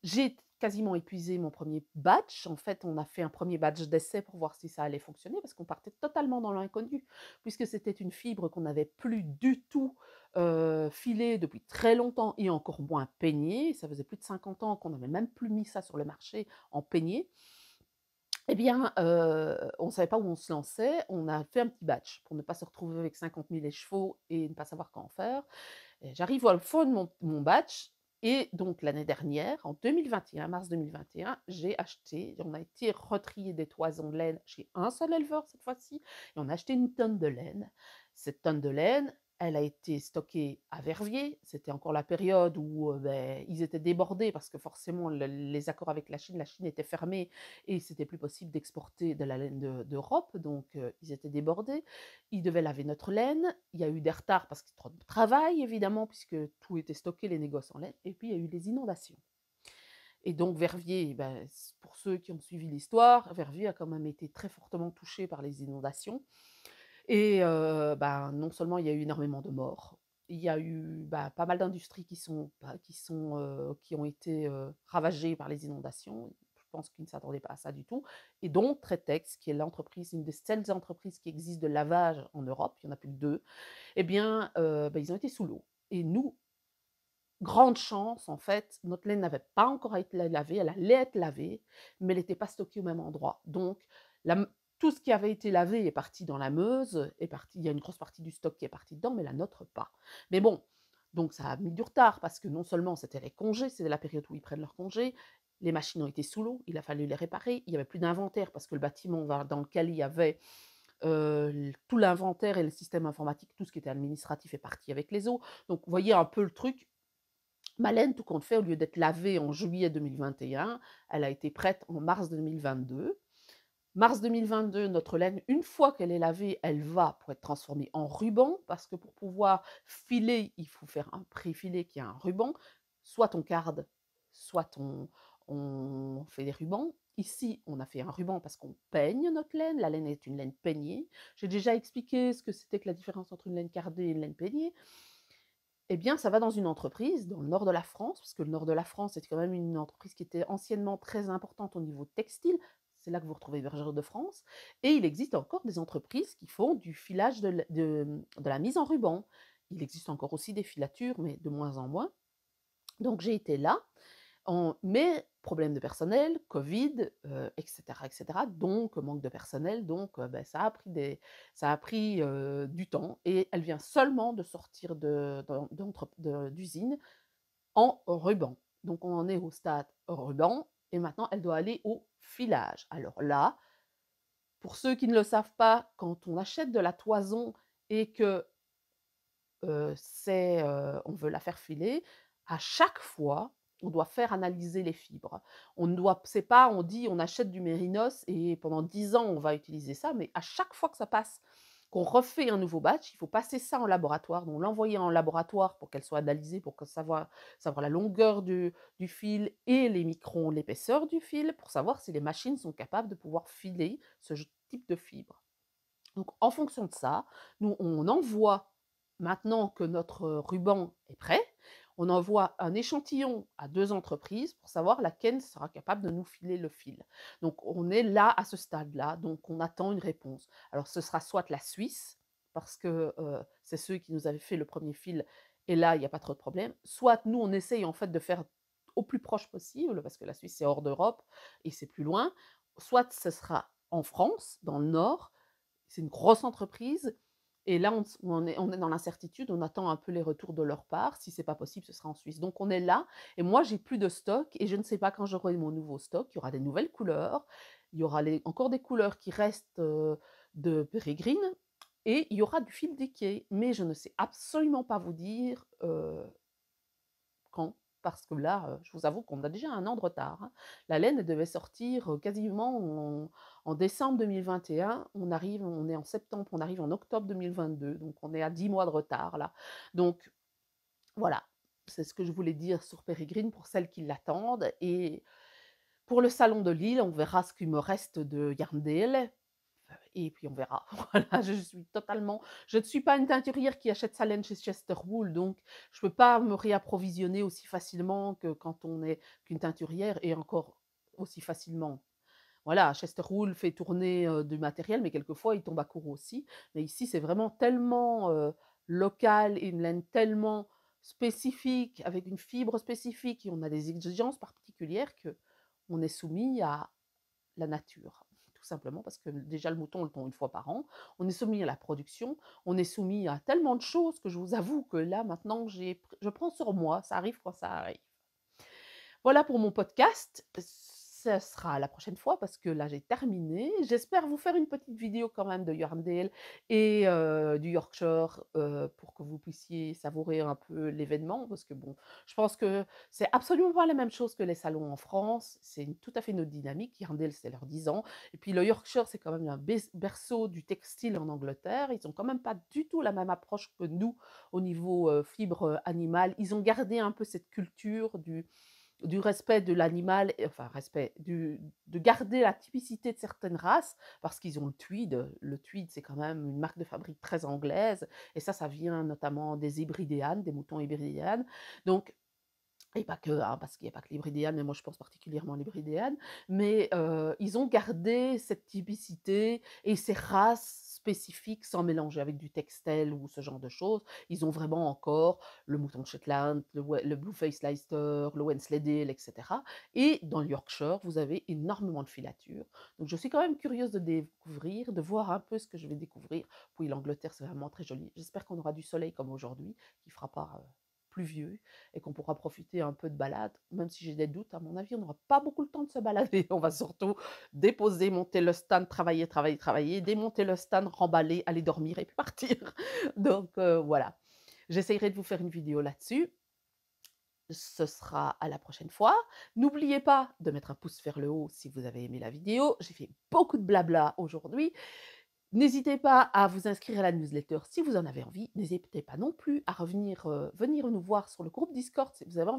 j'ai quasiment épuisé mon premier batch. En fait, on a fait un premier batch d'essai pour voir si ça allait fonctionner parce qu'on partait totalement dans l'inconnu, puisque c'était une fibre qu'on n'avait plus du tout filée depuis très longtemps et encore moins peignée. Ça faisait plus de 50 ans qu'on n'avait même plus mis ça sur le marché en peigné. Eh bien, on ne savait pas où on se lançait. On a fait un petit batch pour ne pas se retrouver avec 50 000 écheveaux et ne pas savoir quoi en faire. Et j'arrive au fond de mon batch et donc l'année dernière, en 2021, mars 2021, on a été retrier des toisons de laine chez un seul éleveur cette fois-ci, et on a acheté une tonne de laine. Cette tonne de laine, elle a été stockée à Verviers. C'était encore la période où ils étaient débordés parce que forcément les accords avec la Chine était fermée et c'était plus possible d'exporter de la laine d'Europe, donc ils étaient débordés. Ils devaient laver notre laine. Il y a eu des retards parce qu'il y a trop de travail, évidemment, puisque tout était stocké, les négoces en laine. Et puis, il y a eu les inondations. Et donc, Verviers, pour ceux qui ont suivi l'histoire, Verviers a quand même été très fortement touché par les inondations. Et non seulement il y a eu énormément de morts, il y a eu pas mal d'industries qui ont été ravagées par les inondations. Je pense qu'ils ne s'attendaient pas à ça du tout. Et donc, Tretex, qui est l'entreprise, une des seules entreprises qui existent de lavage en Europe, il n'y en a plus que deux, eh bien, ils ont été sous l'eau. Et nous, grande chance, en fait, notre laine n'avait pas encore été lavée, elle allait être lavée, mais elle n'était pas stockée au même endroit. Donc, la tout ce qui avait été lavé est parti dans la Meuse, il y a une grosse partie du stock qui est partie dedans, mais la nôtre pas. Mais bon, donc ça a mis du retard parce que non seulement c'était les congés, c'était la période où ils prennent leurs congés, les machines ont été sous l'eau, il a fallu les réparer, il y avait plus d'inventaire parce que le bâtiment dans lequel il y avait, tout l'inventaire et le système informatique, tout ce qui était administratif est parti avec les eaux. Donc vous voyez un peu le truc. Ma laine, tout compte fait, au lieu d'être lavée en juillet 2021, elle a été prête en mars 2022. Mars 2022, notre laine, une fois qu'elle est lavée, elle va pour être transformée en ruban, parce que pour pouvoir filer, il faut faire un pré-filet qui a un ruban, soit on carde, soit on fait des rubans. Ici, on a fait un ruban parce qu'on peigne notre laine. La laine est une laine peignée. J'ai déjà expliqué ce que c'était que la différence entre une laine cardée et une laine peignée. Eh bien, ça va dans une entreprise dans le nord de la France, parce que le nord de la France, c'était quand même une entreprise qui était anciennement très importante au niveau textile. C'est là que vous retrouvez Bergère de France. Et il existe encore des entreprises qui font du filage de la mise en ruban. Il existe encore aussi des filatures, mais de moins en moins. Donc j'ai été là, mais problème de personnel, Covid, et cetera, donc manque de personnel, donc ça a pris, du temps et elle vient seulement de sortir d'usine en ruban. Donc on en est au stade ruban et maintenant elle doit aller au filage. Alors là, Pour ceux qui ne le savent pas, quand on achète de la toison et que, on veut la faire filer, à chaque fois, on doit faire analyser les fibres. On ne doit c'est pas on dit: «On achète du mérinos et pendant 10 ans, on va utiliser ça», mais à chaque fois que ça passe, qu'on refait un nouveau batch, il faut passer ça en laboratoire, donc l'envoyer en laboratoire pour qu'elle soit analysée, pour que savoir la longueur du fil et les microns, l'épaisseur du fil, pour savoir si les machines sont capables de pouvoir filer ce type de fibre. Donc en fonction de ça, nous on envoie, maintenant que notre ruban est prêt, on envoie un échantillon à 2 entreprises pour savoir laquelle sera capable de nous filer le fil. Donc on est là, à ce stade-là, donc on attend une réponse. Alors ce sera soit la Suisse, parce que, c'est ceux qui nous avaient fait le premier fil et là, il y a pas trop de problème. Soit nous, on essaye en fait de faire au plus proche possible, parce que la Suisse, c'est hors d'Europe et c'est plus loin. Soit ce sera en France, dans le nord, c'est une grosse entreprise et là, on est dans l'incertitude, on attend un peu les retours de leur part. Si c'est pas possible, ce sera en Suisse. Donc on est là et moi, j'ai plus de stock et je ne sais pas quand j'aurai mon nouveau stock. Il y aura des nouvelles couleurs, il y aura encore des couleurs qui restent, de Pérégrine et il y aura du fil d'Ikea. Mais je ne sais absolument pas vous dire, quand, parce que là, je vous avoue qu'on a déjà un an de retard, hein. La laine, elle devait sortir, quasiment en décembre 2021. On est en septembre, on arrive en octobre 2022, donc on est à 10 mois de retard là. Donc voilà, c'est ce que je voulais dire sur Pérégrine pour celles qui l'attendent et pour le salon de Lille, on verra ce qu'il me reste de Yarndale et puis on verra. Voilà, je ne suis pas une teinturière qui achète sa laine chez Chester Wool, donc je ne peux pas me réapprovisionner aussi facilement que quand on est qu'une teinturière et encore aussi facilement. Voilà, Chester Wool fait tourner, du matériel, mais quelquefois il tombe à court aussi. Mais ici, c'est vraiment tellement, local et une laine tellement spécifique, avec une fibre spécifique et on a des exigences particulières que on est soumis à la nature. Tout simplement parce que déjà le mouton, on le tond une fois par an. On est soumis à la production, on est soumis à tellement de choses que je vous avoue que là maintenant je prends sur moi, ça arrive quand ça arrive. Voilà pour mon podcast. Ce sera la prochaine fois parce que là, j'ai terminé. J'espère vous faire une petite vidéo quand même de Yarndale et du Yorkshire, pour que vous puissiez savourer un peu l'événement parce que bon, je pense que c'est absolument pas la même chose que les salons en France. C'est tout à fait une autre dynamique. Yarndale, c'est leurs 10 ans et puis le Yorkshire, c'est quand même un berceau du textile en Angleterre. Ils ont quand même pas du tout la même approche que nous au niveau, fibre, animale. Ils ont gardé un peu cette culture du respect de l'animal, enfin respect, de garder la typicité de certaines races, parce qu'ils ont le tweed. Le tweed, c'est quand même une marque de fabrique très anglaise, et ça vient notamment des hybridéanes, des moutons hybridéanes. Donc, et pas que, hein, parce qu'il n'y a pas que l'hybridéane, mais moi je pense particulièrement à l'hybridéane. Mais ils ont gardé cette typicité et ces races spécifiques sans mélanger avec du textile ou ce genre de choses. Ils ont vraiment encore le mouton Shetland, le Blueface Leicester, le Wensleydale, etc. Et dans le Yorkshire, vous avez énormément de filatures. Donc je suis quand même curieuse de découvrir, de voir un peu ce que je vais découvrir. Puis l'Angleterre, c'est vraiment très joli. J'espère qu'on aura du soleil comme aujourd'hui, qui ne fera pas pluvieux et qu'on pourra profiter un peu de balade, même si j'ai des doutes, à mon avis, on n'aura pas beaucoup le temps de se balader. On va surtout déposer, monter le stand, travailler, travailler, travailler, démonter le stand, remballer, aller dormir et puis partir. Donc voilà, j'essayerai de vous faire une vidéo là-dessus. Ce sera à la prochaine fois. N'oubliez pas de mettre un pouce vers le haut si vous avez aimé la vidéo. J'ai fait beaucoup de blabla aujourd'hui. N'hésitez pas à vous inscrire à la newsletter si vous en avez envie. N'hésitez pas non plus à venir nous voir sur le groupe Discord si vous avez envie